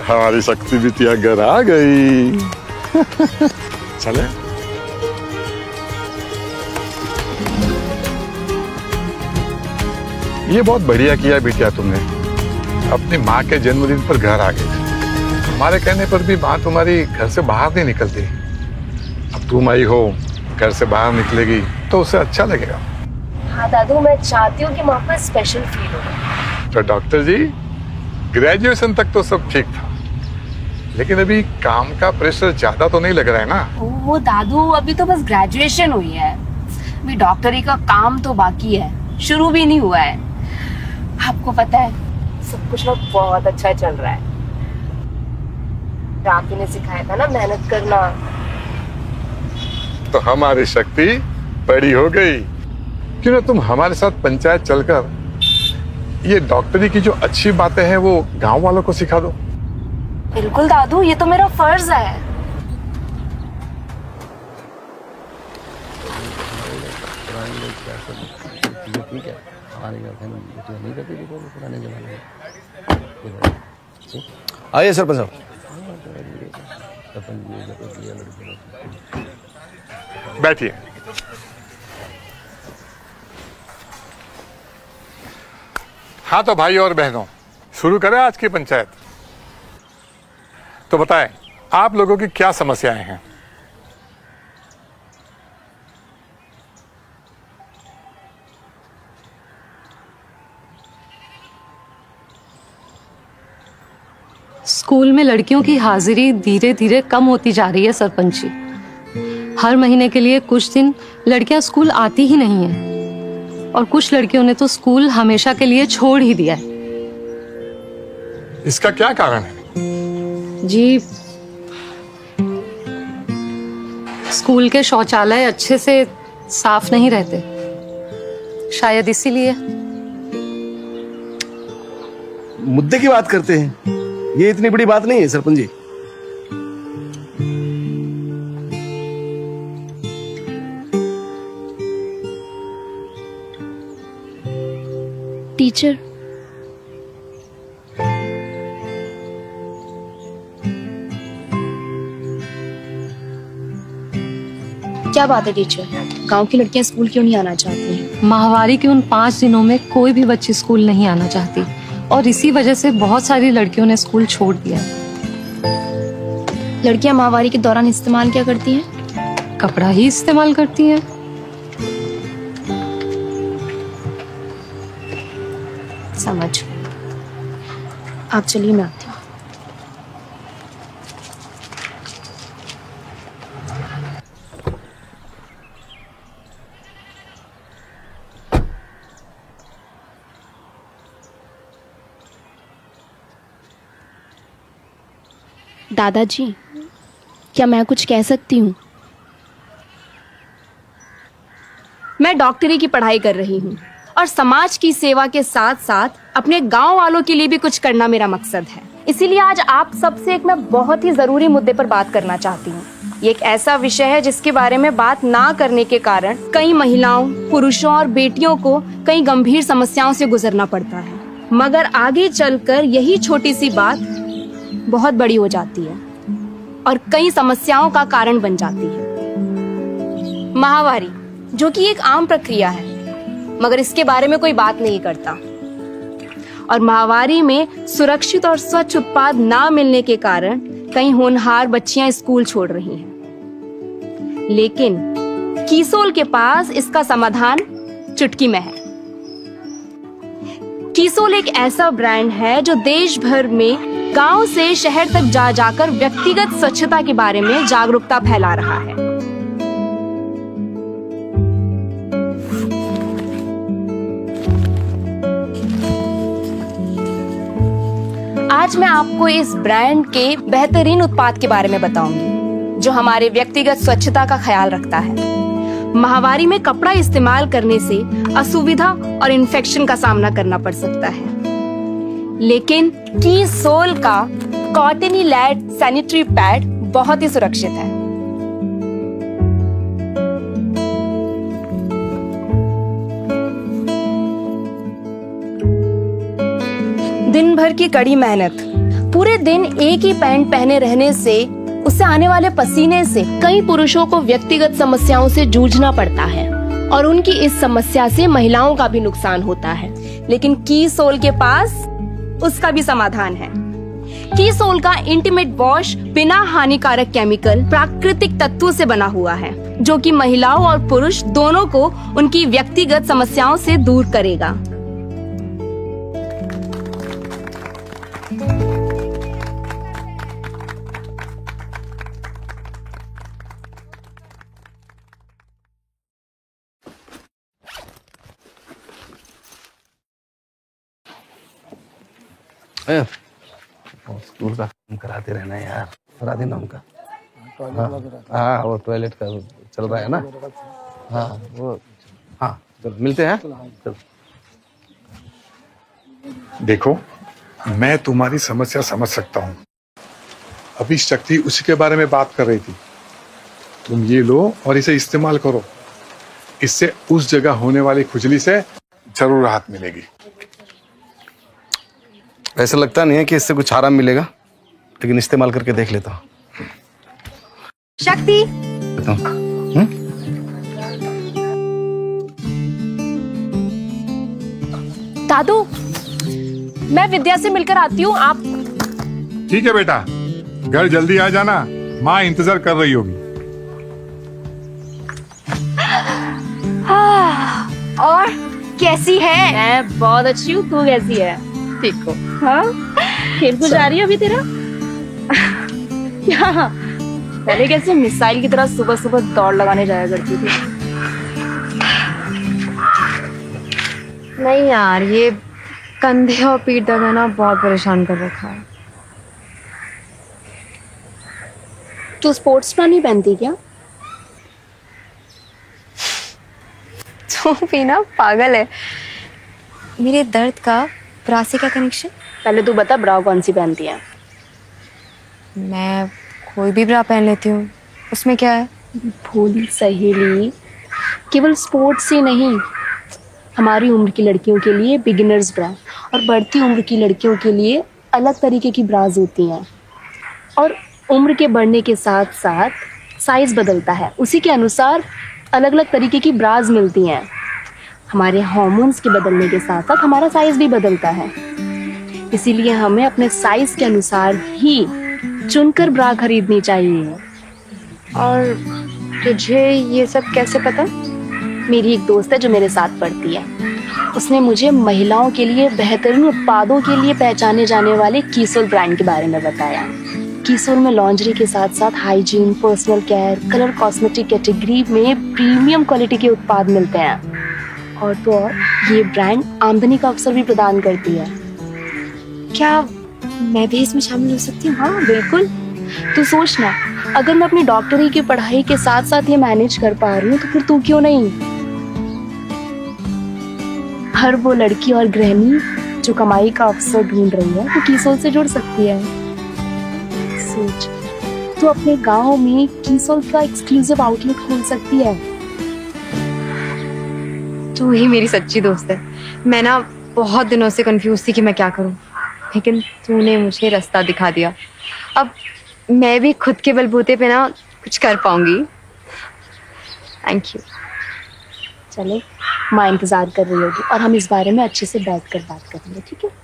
हमारी शक्ति बिटिया घर आ गई। चले। ये बहुत बढ़िया किया बिटिया तुमने, अपनी माँ के जन्मदिन पर घर आ गई। हमारे कहने पर भी माँ तुम्हारी घर से बाहर नहीं निकलती। अब तुम आई हो, घर से बाहर निकलेगी तो उसे अच्छा लगेगा। हाँ दादू, मैं चाहती हूँ कि माँ को स्पेशल फील हो। तो डॉक्टर जी, ग्रेजुएशन तक तो सब ठीक था, लेकिन अभी काम का प्रेशर ज्यादा तो नहीं लग रहा है ना? वो दादू, अभी तो बस ग्रेजुएशन हुई है, अभी डॉक्टरी का काम तो बाकी है, शुरू भी नहीं हुआ है। आपको पता है, सब कुछ ना बहुत अच्छा चल रहा है। राखी ने सिखाया था ना मेहनत करना। तो हमारी शक्ति बड़ी हो गई। क्यों ना तुम हमारे साथ पंचायत चलकर ये डॉक्टरी की जो अच्छी बातें हैं वो गांव वालों को सिखा दो। बिल्कुल दादू, ये तो मेरा फर्ज है। ठीक है, हमारे नहीं करते थे पुराने जमाने में। आइए सरपंच साहब। बैठिए। हाँ तो भाई और बहनों, शुरू करें आज की पंचायत। तो बताएं, आप लोगों की क्या समस्याएं हैं? स्कूल में लड़कियों की हाजिरी धीरे धीरे कम होती जा रही है सरपंच जी। हर महीने के लिए कुछ दिन लड़कियां स्कूल आती ही नहीं है, और कुछ लड़कियों ने तो स्कूल हमेशा के लिए छोड़ ही दिया है। इसका क्या कारण है? जी, स्कूल के शौचालय अच्छे से साफ नहीं रहते, शायद इसीलिए। मुद्दे की बात करते हैं, ये इतनी बड़ी बात नहीं है सरपंच जी। टीचर, क्या बात है टीचर? गांव की लड़कियां स्कूल क्यों नहीं आना चाहती? माहवारी के उन 5 दिनों में कोई भी बच्ची स्कूल नहीं आना चाहती, और इसी वजह से बहुत सारी लड़कियों ने स्कूल छोड़ दिया। लड़कियां माहवारी के दौरान इस्तेमाल क्या करती हैं? कपड़ा ही इस्तेमाल करती हैं। समझ। आप चलिए, मैं आती हूँ। दादाजी, क्या मैं कुछ कह सकती हूँ? मैं डॉक्टरी की पढ़ाई कर रही हूँ और समाज की सेवा के साथ साथ अपने गांव वालों के लिए भी कुछ करना मेरा मकसद है। इसीलिए आज आप सबसे एक मैं बहुत ही जरूरी मुद्दे पर बात करना चाहती हूँ। ये एक ऐसा विषय है जिसके बारे में बात ना करने के कारण कई महिलाओं, पुरुषों और बेटियों को कई गंभीर समस्याओं से गुजरना पड़ता है, मगर आगे चलकर यही छोटी सी बात बहुत बड़ी हो जाती है और कई समस्याओं का कारण बन जाती है। माहवारी, जो कि एक आम प्रक्रिया है, मगर इसके बारे में कोई बात नहीं करता, और माहवारी में सुरक्षित और स्वच्छ उत्पाद ना मिलने के कारण कई होनहार बच्चियां स्कूल छोड़ रही हैं। लेकिन कीसोल के पास इसका समाधान चुटकी में है। कीसोल एक ऐसा ब्रांड है जो देश भर में गांव से शहर तक जा जाकर व्यक्तिगत स्वच्छता के बारे में जागरूकता फैला रहा है। आज मैं आपको इस ब्रांड के बेहतरीन उत्पाद के बारे में बताऊंगी, जो हमारे व्यक्तिगत स्वच्छता का ख्याल रखता है। माहवारी में कपड़ा इस्तेमाल करने से असुविधा और इन्फेक्शन का सामना करना पड़ सकता है, लेकिन कीसोल का कॉटनी लैड सैनिटरी पैड बहुत ही सुरक्षित है। दिन भर की कड़ी मेहनत, पूरे दिन एक ही पैंट पहने रहने से उससे आने वाले पसीने से कई पुरुषों को व्यक्तिगत समस्याओं से जूझना पड़ता है और उनकी इस समस्या से महिलाओं का भी नुकसान होता है। लेकिन कीसोल के पास उसका भी समाधान है। कीसोल का इंटीमेट वॉश बिना हानिकारक केमिकल प्राकृतिक तत्वों से बना हुआ है, जो कि महिलाओं और पुरुष दोनों को उनकी व्यक्तिगत समस्याओं से दूर करेगा। स्कूल का काम कराते रहना यार, करा देना उनका। हाँ वो टॉयलेट का चल रहा है ना। हाँ वो हाँ चल मिलते हैं। चल देखो, मैं तुम्हारी समस्या समझ सकता हूँ। अभी शक्ति उसी के बारे में बात कर रही थी। तुम ये लो और इसे इस्तेमाल करो। इससे उस जगह होने वाली खुजली से जरूर राहत मिलेगी। ऐसा लगता नहीं है कि इससे कुछ आराम मिलेगा, लेकिन इस्तेमाल करके देख लेता हूँ। शक्ति, दादू, मैं विद्या से मिलकर आती हूँ। आप ठीक है बेटा, घर जल्दी आ जाना, माँ इंतजार कर रही होगी। और कैसी है? मैं बहुत अच्छी हूँ, तू कैसी है? ठीक हो? हाँ, खेल को जा रही है अभी तेरा? क्या पहले कैसे मिसाइल की तरह सुबह सुबह दौड़ लगाने जाया करती थी? नहीं यार, ये कंधे और पीठ दर्द है ना, बहुत परेशान कर रखा है। तू स्पोर्ट्स ब्रा नहीं पहनती क्या? तो भी ना पागल है। मेरे दर्द का ब्रा से क्या कनेक्शन? पहले तू बता, ब्रा कौन सी पहनती है? मैं कोई भी ब्रा पहन लेती हूँ, उसमें क्या है? भोली सहेली, केवल स्पोर्ट्स ही नहीं, हमारी उम्र की लड़कियों के लिए बिगिनर्स ब्रा और बढ़ती उम्र की लड़कियों के लिए अलग तरीके की ब्राज होती हैं। और उम्र के बढ़ने के साथ साथ साइज बदलता है, उसी के अनुसार अलग अलग तरीके की ब्राज मिलती हैं। हमारे हार्मोन्स के बदलने के साथ साथ हमारा साइज भी बदलता है, इसीलिए हमें अपने साइज के अनुसार ही चुनकर ब्रा खरीदनी चाहिए। और तुझे ये सब कैसे पता? मेरी एक दोस्त है जो मेरे साथ पढ़ती है, उसने मुझे महिलाओं के लिए बेहतरीन उत्पादों के लिए पहचाने जाने वाले कीसोल ब्रांड के बारे में बताया। कीसोल में लॉन्ड्री के साथ साथ hygiene, personal care, colour cosmetic category में प्रीमियम क्वालिटी के उत्पाद मिलते हैं। और तो और ये ब्रांड आमदनी का अवसर भी प्रदान करती है। क्या मैं भी इसमें शामिल हो सकती हूँ? हाँ बिल्कुल। तू सोच ना, अगर मैं अपनी डॉक्टरी की पढ़ाई के साथ साथ ये मैनेज कर पा रही हूँ तो फिर तू क्यों नहीं? हर वो लड़की और गृहिणी जो कमाई का अवसर ढूंढ रही है वो कीसोल से जुड़ सकती है। सोच, तू अपने गांव में कीसोल का एक्सक्लूसिव आउटलेट खोल सकती है। तू ही मेरी सच्ची दोस्त है। मैं ना बहुत दिनों से कंफ्यूज थी कि मैं क्या करूं, लेकिन तूने मुझे रास्ता दिखा दिया। अब मैं भी खुद के बलबूते पे ना कुछ कर पाऊंगी। Thank you. चले, माँ इंतजार कर रही होगी और हम इस बारे में अच्छे से बैठ कर बात करेंगे, ठीक है?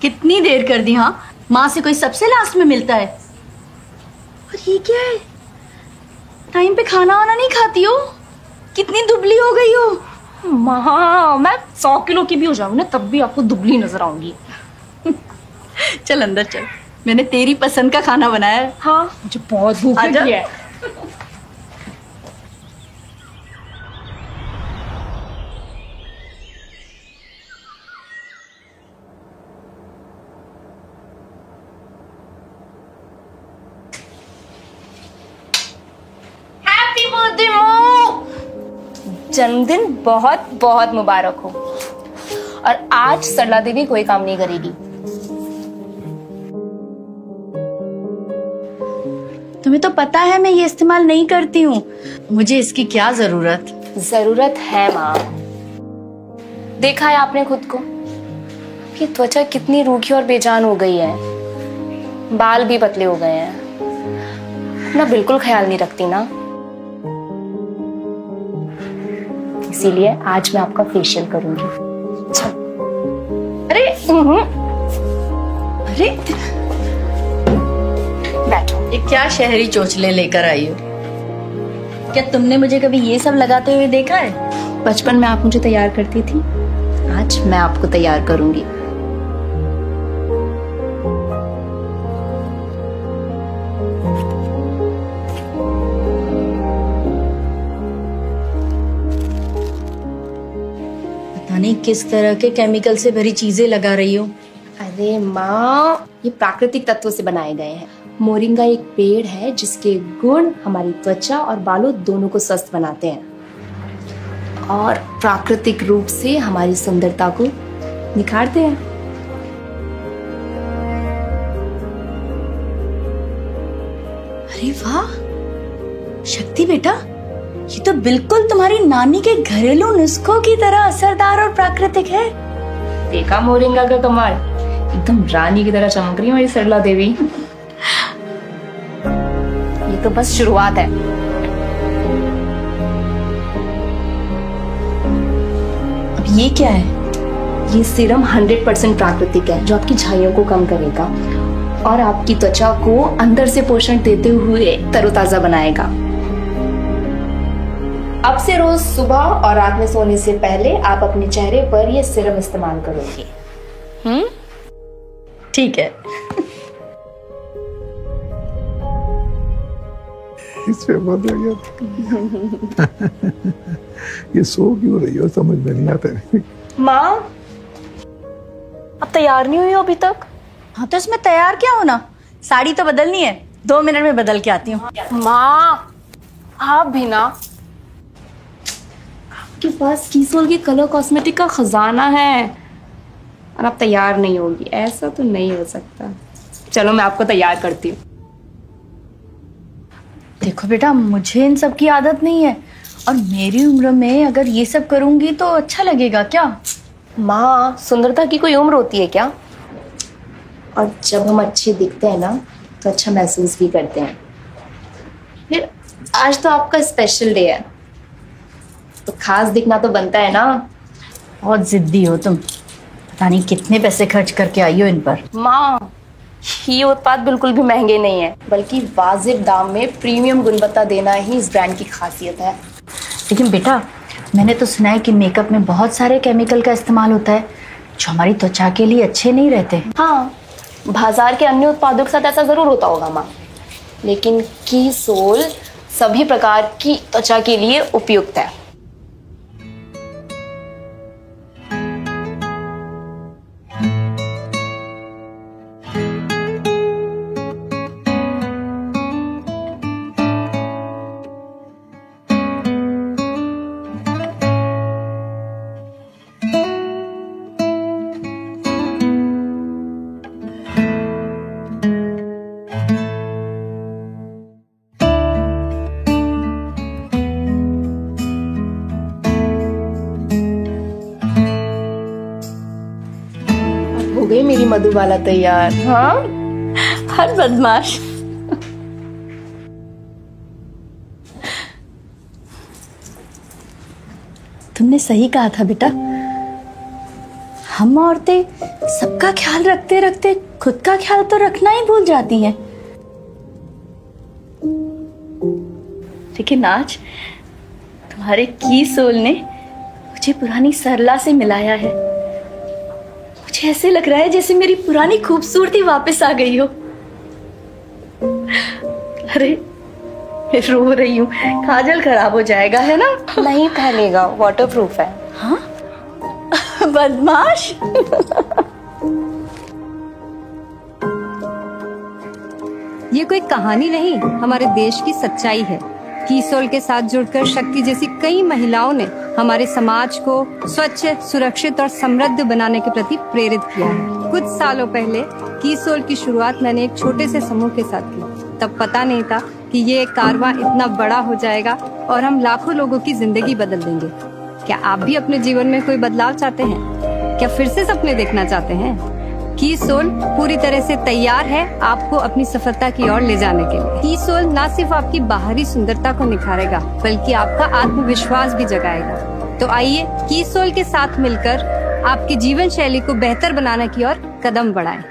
कितनी देर कर दी। हाँ, माँ से कोई सबसे लास्ट में मिलता है। और ये क्या है? टाइम पे खाना वाना नहीं खाती हो? कितनी दुबली हो गई हो? माँ, मैं 100 किलो की भी हो जाऊँ ना तब भी आपको दुबली नजर आऊंगी। चल अंदर चल, मैंने तेरी पसंद का खाना बनाया है। हाँ, मुझे बहुत भूख लगी है। जन्मदिन बहुत बहुत मुबारक हो। और आज सरला देवी कोई काम नहीं करेगी। तुम्हें तो पता है मैं ये इस्तेमाल नहीं करती हूँ, मुझे इसकी क्या जरूरत। जरूरत है माँ। देखा है आपने खुद को कि त्वचा कितनी रूखी और बेजान हो गई है, बाल भी पतले हो गए हैं, अपना बिल्कुल ख्याल नहीं रखती ना। इसीलिए आज मैं आपका फेशियल करूंगी। अरे अरे बैठो। ये क्या शहरी चोचले लेकर आई हो? क्या तुमने मुझे कभी ये सब लगाते हुए देखा है? बचपन में आप मुझे तैयार करती थी, आज मैं आपको तैयार करूंगी। पता नहीं किस तरह के केमिकल से भरी चीजें लगा रही हो। अरे माँ, ये प्राकृतिक तत्वों से बनाए गए हैं। मोरिंगा एक पेड़ है जिसके गुण हमारी त्वचा और बालों दोनों को स्वस्थ बनाते हैं और प्राकृतिक रूप से हमारी सुंदरता को निखारते हैं। अरे वाह शक्ति बेटा, ये तो बिल्कुल तुम्हारी नानी के घरेलू नुस्खों की तरह असरदार और प्राकृतिक है। देखा मोरिंगा का कमाल, एकदम रानी की तरह चमक रही है हमारी सरला देवी। ये तो बस शुरुआत है। अब ये क्या है? ये सीरम 100% प्राकृतिक है जो आपकी झाइयों को कम करेगा और आपकी त्वचा को अंदर से पोषण देते हुए तरोताजा बनाएगा। अब से रोज सुबह और रात में सोने से पहले आप अपने चेहरे पर ये सीरम इस्तेमाल करोगे। ठीक है। इसमें मत लगे। ये सो क्यों रही हो समझ में नहीं आता। माँ, अब तैयार नहीं हुई हो अभी तक? हाँ तो इसमें तैयार क्या होना, साड़ी तो बदलनी है, 2 मिनट में बदल के आती हूँ। माँ, आप भी ना, आपके पास कीसोल की कलर कॉस्मेटिक का खजाना है और आप तैयार नहीं होगी, ऐसा तो नहीं हो सकता। चलो मैं आपको तैयार करती हूँ। देखो बेटा, मुझे इन सब की आदत नहीं है और मेरी उम्र में अगर ये सब करूंगी तो अच्छा लगेगा क्या? माँ, सुंदरता की कोई उम्र होती है क्या? और जब हम अच्छे दिखते हैं ना तो अच्छा महसूस भी करते हैं। फिर आज तो आपका स्पेशल डे है तो खास दिखना तो बनता है ना। बहुत जिद्दी हो तुम, पता नहीं कितने पैसे खर्च करके आई हो इन पर। माँ, ये उत्पाद बिल्कुल भी महंगे नहीं है, बल्कि वाजिब दाम में प्रीमियम गुणवत्ता देना ही इस ब्रांड की खासियत है। लेकिन बेटा, मैंने तो सुना है कि मेकअप में बहुत सारे केमिकल का इस्तेमाल होता है जो हमारी त्वचा के लिए अच्छे नहीं रहते। हाँ, बाजार के अन्य उत्पादों के साथ ऐसा जरूर होता होगा माँ, लेकिन कीसोल सभी प्रकार की त्वचा के लिए उपयुक्त है। हो गई मेरी मधुबाला तैयार। हाँ, हर बदमाश। तुमने सही कहा था बेटा, हम औरतें सबका ख्याल रखते रखते खुद का ख्याल तो रखना ही भूल जाती हैं। लेकिन आज तुम्हारे कीसोल ने मुझे पुरानी सरला से मिलाया है। मुझे ऐसे लग रहा है जैसे मेरी पुरानी खूबसूरती वापस आ गई हो। अरे मैं रो रही हूँ, काजल खराब हो जाएगा है ना? नहीं फैलेगा, वाटरप्रूफ है। हाँ? बदमाश। ये कोई कहानी नहीं, हमारे देश की सच्चाई है। कीसोल के साथ जुड़कर शक्ति जैसी कई महिलाओं ने हमारे समाज को स्वच्छ, सुरक्षित और समृद्ध बनाने के प्रति प्रेरित किया है। कुछ सालों पहले कीसोल की शुरुआत मैंने एक छोटे से समूह के साथ की। तब पता नहीं था कि ये कारवां इतना बड़ा हो जाएगा और हम लाखों लोगों की जिंदगी बदल देंगे। क्या आप भी अपने जीवन में कोई बदलाव चाहते हैं? क्या फिर से सपने देखना चाहते हैं? कीसोल पूरी तरह से तैयार है आपको अपनी सफलता की ओर ले जाने के लिए। कीसोल न सिर्फ आपकी बाहरी सुंदरता को निखारेगा बल्कि आपका आत्मविश्वास भी जगाएगा। तो आइए कीसोल के साथ मिलकर आपकी जीवन शैली को बेहतर बनाने की ओर कदम बढ़ाएं।